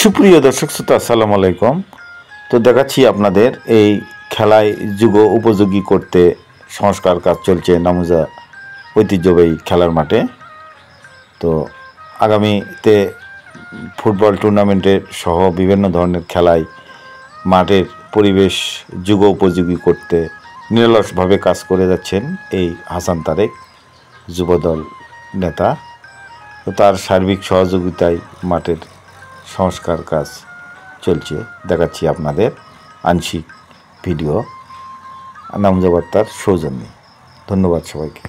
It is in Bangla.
সুপ্রিয় দর্শক শ্রোতা, আসসালামু আলাইকুম। তো দেখাচ্ছি আপনাদের এই খেলায় যুগ উপযোগী করতে সংস্কার কাজ চলছে নামুজা ঐতিহ্যবাহী খেলার মাঠে। তো আগামীতে ফুটবল টুর্নামেন্টের সহ বিভিন্ন ধরনের খেলায় মাঠের পরিবেশ যুগ উপযোগী করতে নিরলসভাবে কাজ করে যাচ্ছেন এই হাসান তারেক যুবদল নেতা। তো তার সার্বিক সহযোগিতায় মাঠের সংস্কার কাজ চলছে। দেখাচ্ছি আপনাদের আংশিক ভিডিও নামজা বার্তার সৌজন্যে। ধন্যবাদ সবাইকে।